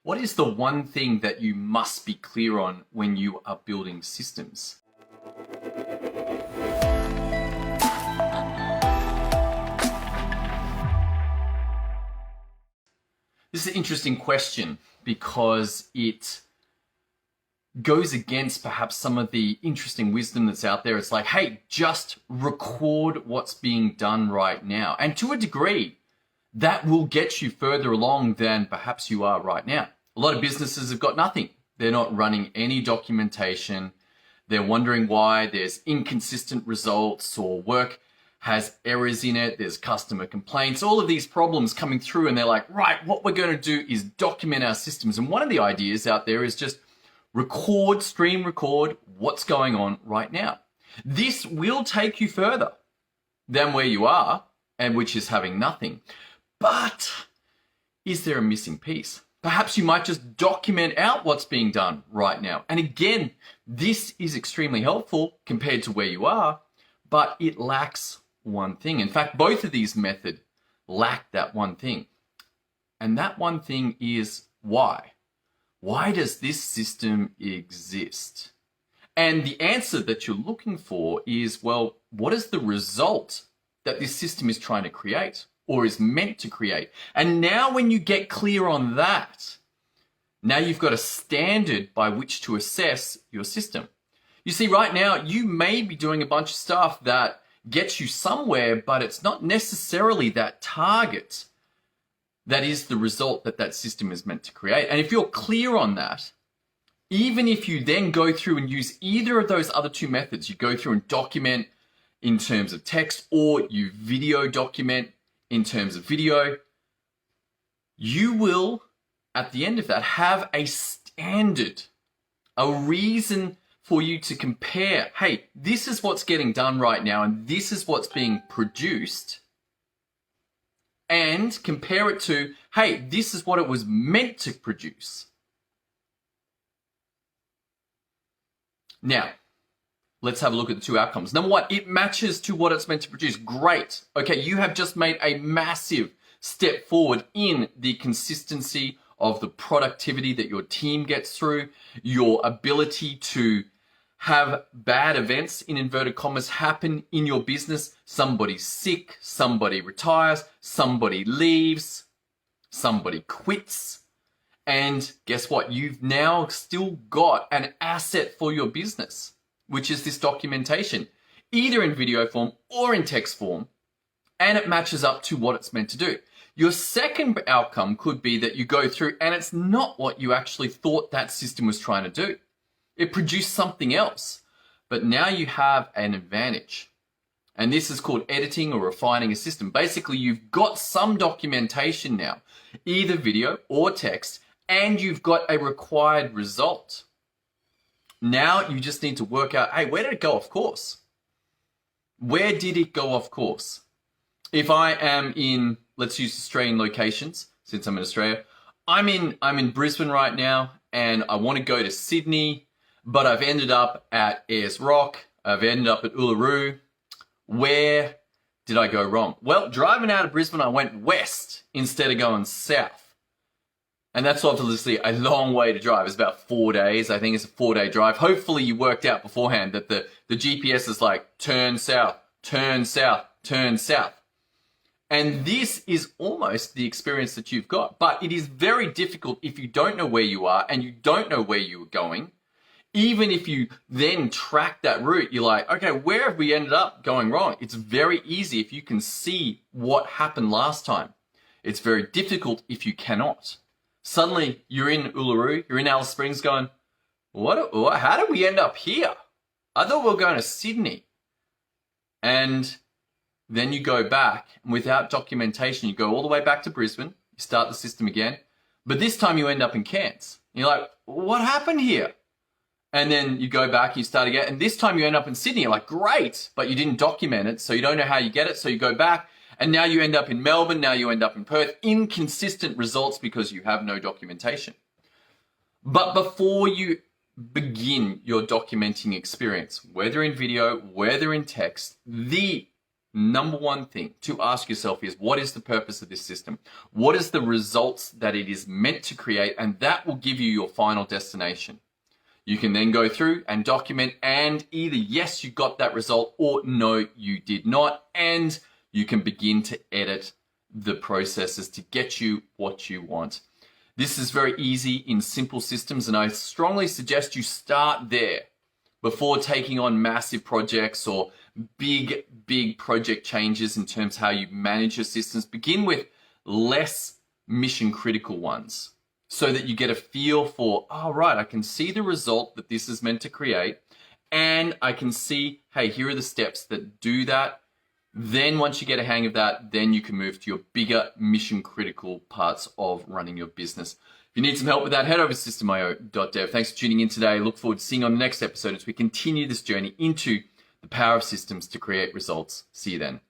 What is the one thing that you must be clear on when you are building systems? This is an interesting question because it goes against perhaps some of the interesting wisdom that's out there. It's like, hey, just record what's being done right now. And to a degree, that will get you further along than perhaps you are right now. A lot of businesses have got nothing. They're not running any documentation. They're wondering why there's inconsistent results or work has errors in it. There's customer complaints, all of these problems coming through. And they're like, right, what we're going to do is document our systems. And one of the ideas out there is just stream record what's going on right now. This will take you further than where you are, and which is having nothing. But is there a missing piece? Perhaps you might just document out what's being done right now. And again, this is extremely helpful compared to where you are, but it lacks one thing. In fact, both of these methods lack that one thing. And that one thing is why? Why does this system exist? And the answer that you're looking for is, well, what is the result that this system is trying to create or is meant to create? And now when you get clear on that, now you've got a standard by which to assess your system. You see, right now, you may be doing a bunch of stuff that gets you somewhere, but it's not necessarily that target that is the result that that system is meant to create. And if you're clear on that, even if you then go through and use either of those other two methods, you go through and document in terms of text or you video document in terms of video, you will, at the end of that, have a standard, a reason for you to compare. Hey, this is what's getting done right now and this is what's being produced. And compare it to, hey, this is what it was meant to produce. Now, let's have a look at the two outcomes. Number one, it matches to what it's meant to produce. Great. Okay, you have just made a massive step forward in the consistency of the productivity that your team gets through, your ability to have bad events, in inverted commas, happen in your business. Somebody's sick, somebody retires, somebody leaves, somebody quits. And guess what? You've now still got an asset for your business, which is this documentation, either in video form or in text form, and it matches up to what it's meant to do. Your second outcome could be that you go through and it's not what you actually thought that system was trying to do. It produced something else, but now you have an advantage. And this is called editing or refining a system. Basically, you've got some documentation now, either video or text, and you've got a required result. Now you just need to work out, hey, where did it go off course? Where did it go off course? If I am in, let's use Australian locations, since I'm in Australia, I'm in Brisbane right now, and I want to go to Sydney, but I've ended up at Ayers Rock. I've ended up at Uluru. Where did I go wrong? Well, driving out of Brisbane, I went west instead of going south. And that's obviously a long way to drive. It's about 4 days. I think it's a 4-day drive. Hopefully you worked out beforehand that the GPS is like, turn south, turn south, turn south. And this is almost the experience that you've got. But it is very difficult if you don't know where you are and you don't know where you are going. Even if you then track that route, you're like, okay, where have we ended up going wrong? It's very easy if you can see what happened last time. It's very difficult if you cannot. Suddenly, you're in Uluru, you're in Alice Springs going, how did we end up here? I thought we were going to Sydney. And then you go back, and without documentation, you go all the way back to Brisbane, you start the system again, but this time you end up in Cairns. You're like, what happened here? And then you go back, you start again, and this time you end up in Sydney. You're like, great, but you didn't document it, so you don't know how you get it, so you go back, and now you end up in Melbourne, now you end up in Perth. Inconsistent results because you have no documentation. But before you begin your documenting experience, whether in video, whether in text, the number one thing to ask yourself is, what is the purpose of this system? What is the results that it is meant to create? And that will give you your final destination. You can then go through and document, and either yes, you got that result, or no, you did not. And you can begin to edit the processes to get you what you want. This is very easy in simple systems, and I strongly suggest you start there before taking on massive projects or big project changes in terms of how you manage your systems. Begin with less mission critical ones so that you get a feel for, oh, right, I can see the result that this is meant to create, and I can see, hey, here are the steps that do that. Then once you get a hang of that, then you can move to your bigger mission critical parts of running your business. If you need some help with that, head over to systemio.dev. Thanks for tuning in today. Look forward to seeing you on the next episode as we continue this journey into the power of systems to create results. See you then.